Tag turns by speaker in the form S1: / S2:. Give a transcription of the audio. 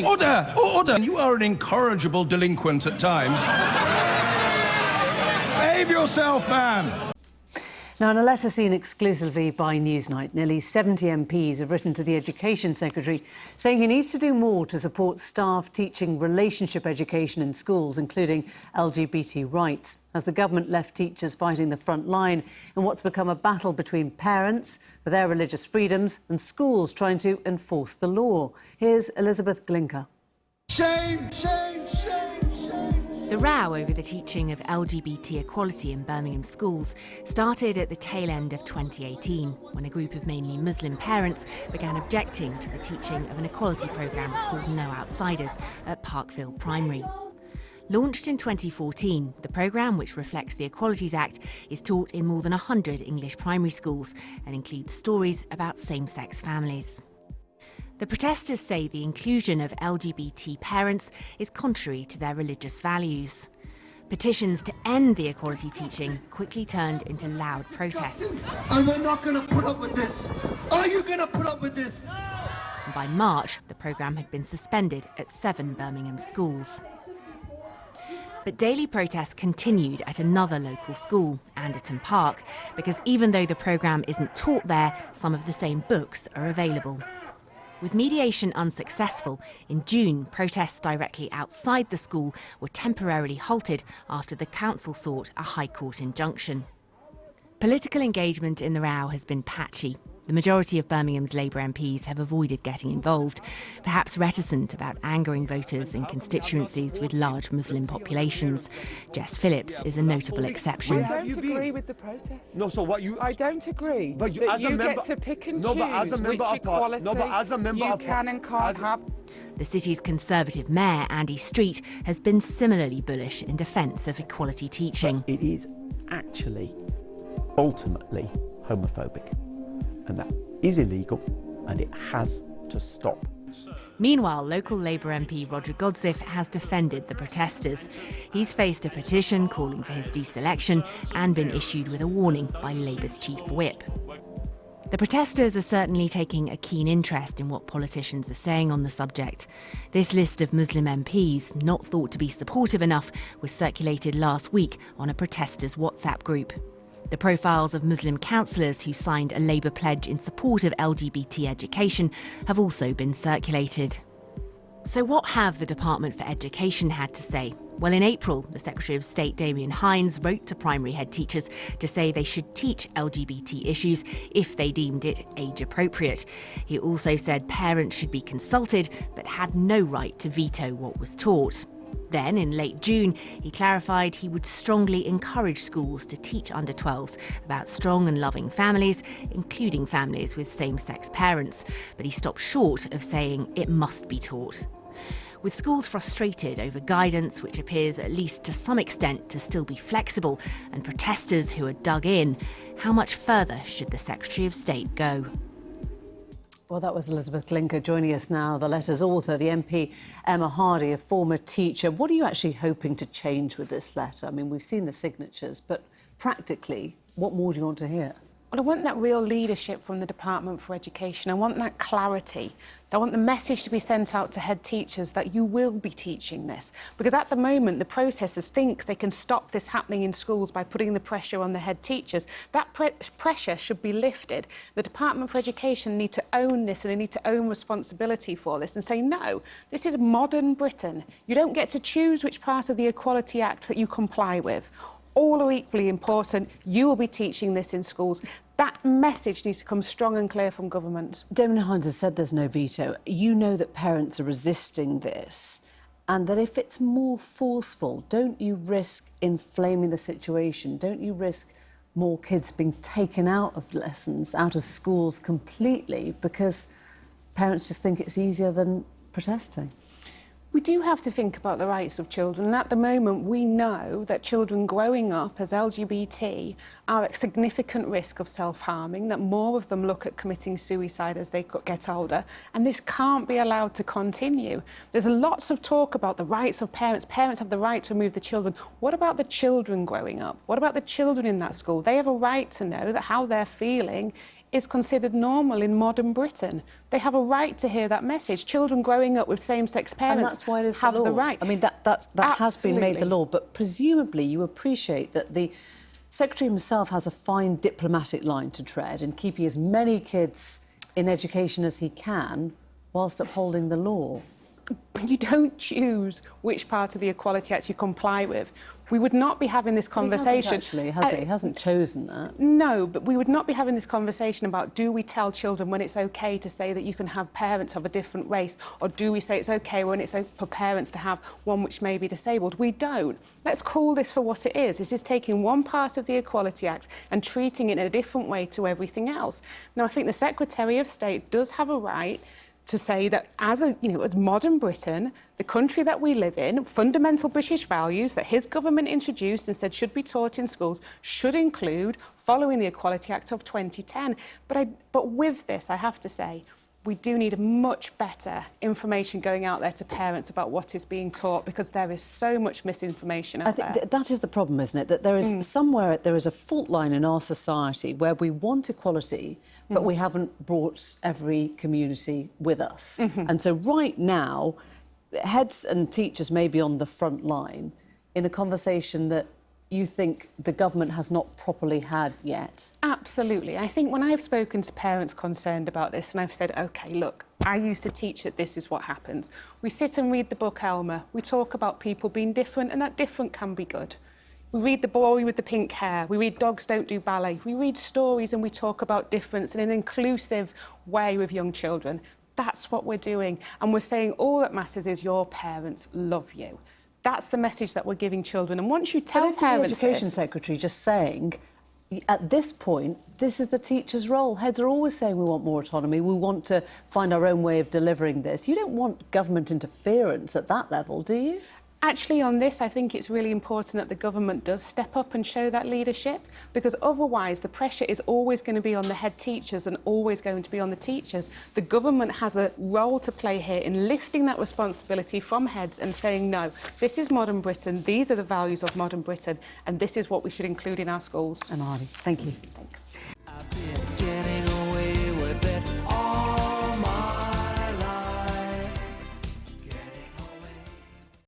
S1: Order! Order! You are an incorrigible delinquent at times. Behave yourself, man!
S2: Now, in a letter seen exclusively by Newsnight, nearly 70 MPs have written to the Education Secretary saying he needs to do more to support staff teaching relationship education in schools, including LGBT rights, as the government left teachers fighting the front line in what's become a battle between parents for their religious freedoms and schools trying to enforce the law. Here's Elizabeth Glinker.
S3: Shame, shame, shame, shame.
S4: The row over the teaching of LGBT equality in Birmingham schools started at the tail end of 2018, when a group of mainly Muslim parents began objecting to the teaching of an equality programme called No Outsiders at Parkville Primary. Launched in 2014, the programme, which reflects the Equalities Act, is taught in more than 100 English primary schools and includes stories about same-sex families. The protesters say the inclusion of LGBT parents is contrary to their religious values. Petitions to end the equality teaching quickly turned into loud protests.
S3: And we're not going to put up with this. Are you going to put up with this?
S4: And by March, the programme had been suspended at 7 Birmingham schools. But daily protests continued at another local school, Anderton Park, because even though the programme isn't taught there, some of the same books are available. With mediation unsuccessful, in June, protests directly outside the school were temporarily halted after the council sought a High Court injunction. Political engagement in the row has been patchy. The majority of Birmingham's Labour MPs have avoided getting involved, perhaps reticent about angering voters in constituencies with large Muslim populations. Jess Phillips is a notable exception.
S5: I don't agree with the protest.
S6: No, so what you...
S5: I don't agree
S6: but you,
S5: that
S6: as
S5: you
S6: a member,
S5: get to pick and
S6: no,
S5: choose
S6: but as a member
S5: which
S6: of
S5: equality
S6: no, but as a member
S5: you
S6: of
S5: can and can't have.
S4: The city's Conservative mayor, Andy Street, has been similarly bullish in defence of equality teaching.
S7: It is actually, ultimately, homophobic. And that is illegal, and it has to stop.
S4: Meanwhile, local Labour MP Roger Godsiff has defended the protesters. He's faced a petition calling for his deselection and been issued with a warning by Labour's chief whip. The protesters are certainly taking a keen interest in what politicians are saying on the subject. This list of Muslim MPs, not thought to be supportive enough, was circulated last week on a protesters' WhatsApp group. The profiles of Muslim councillors who signed a Labour pledge in support of LGBT education have also been circulated. So what have the Department for Education had to say? Well, in April, the Secretary of State Damien Hines wrote to primary head teachers to say they should teach LGBT issues if they deemed it age appropriate. He also said parents should be consulted but had no right to veto what was taught. Then, in late June, he clarified he would strongly encourage schools to teach under 12s about strong and loving families, including families with same-sex parents. But he stopped short of saying it must be taught. With schools frustrated over guidance, which appears at least to some extent to still be flexible, and protesters who are dug in, how much further should the Secretary of State go?
S2: Well, that was Elizabeth Glinker joining us now, the letter's author, the MP Emma Hardy, a former teacher. What are you actually hoping to change with this letter? I mean, we've seen the signatures, but practically, what more do you want to hear?
S8: Well, I want that real leadership from the Department for Education. I want that clarity. I want the message to be sent out to head teachers that you will be teaching this. Because at the moment, the protesters think they can stop this happening in schools by putting the pressure on the head teachers. That pressure should be lifted. The Department for Education need to own this, and they need to own responsibility for this and say, no, this is modern Britain. You don't get to choose which part of the Equality Act that you comply with. All are equally important. You will be teaching this in schools. That message needs to come strong and clear from government.
S2: Damien Hines has said there's no veto. You know that parents are resisting this, and that if it's more forceful, don't you risk inflaming the situation? Don't you risk more kids being taken out of lessons, out of schools completely, because parents just think it's easier than protesting?
S8: We do have to think about the rights of children, and at the moment we know that children growing up as LGBT are at significant risk of self-harming, that more of them look at committing suicide as they get older, and this can't be allowed to continue. There's lots of talk about the rights of parents. Parents have the right to remove the children. What about the children growing up? What about the children in that school? They have a right to know that how they're feeling is considered normal in modern Britain. They have a right to hear that message. Children growing up with same-sex parents
S2: And that's why it is
S8: have
S2: the law.
S8: the right.
S2: I mean, that has been made the
S8: Absolutely.
S2: law, but presumably you appreciate that the Secretary himself has a fine diplomatic line to tread in keeping as many kids in education as he can whilst upholding the law.
S8: You don't choose which part of the Equality Act you comply with. We would not be having this conversation.
S2: He hasn't chosen that.
S8: No, but we would not be having this conversation about, do we tell children when it's okay to say that you can have parents of a different race, or do we say it's okay when it's for parents to have one which may be disabled? We don't. Let's call this for what it is. This is taking one part of the Equality Act and treating it in a different way to everything else. Now, I think the Secretary of State does have a right to say that as modern Britain, the country that we live in, fundamental British values that his government introduced and said should be taught in schools should include following the Equality Act of 2010. But with this, I have to say, we do need much better information going out there to parents about what is being taught, because there is so much misinformation out there.
S2: I think that is the problem, isn't it? That there is there is a fault line in our society where we want equality, but we haven't brought every community with us. And so right now, heads and teachers may be on the front line in a conversation that you think the government has not properly had yet.
S8: Absolutely. I think when I've spoken to parents concerned about this and I've said, OK, look, I used to teach that this is what happens. We sit and read the book Elmer. We talk about people being different, and that different can be good. We read The Boy with the Pink Hair. We read Dogs Don't Do Ballet. We read stories and we talk about difference in an inclusive way with young children. That's what we're doing. And we're saying all that matters is your parents love you. That's the message that we're giving children. And once you tell parents
S2: the Education Secretary just saying, at this point, this is the teacher's role. Heads are always saying we want more autonomy, we want to find our own way of delivering this. You don't want government interference at that level, do you?
S8: Actually, on this, I think it's really important that the government does step up and show that leadership, because otherwise the pressure is always going to be on the head teachers and always going to be on the teachers. The government has a role to play here in lifting that responsibility from heads and saying, no, this is modern Britain, these are the values of modern Britain, and this is what we should include in our schools.
S2: And Arlie, thank you.
S8: Thanks.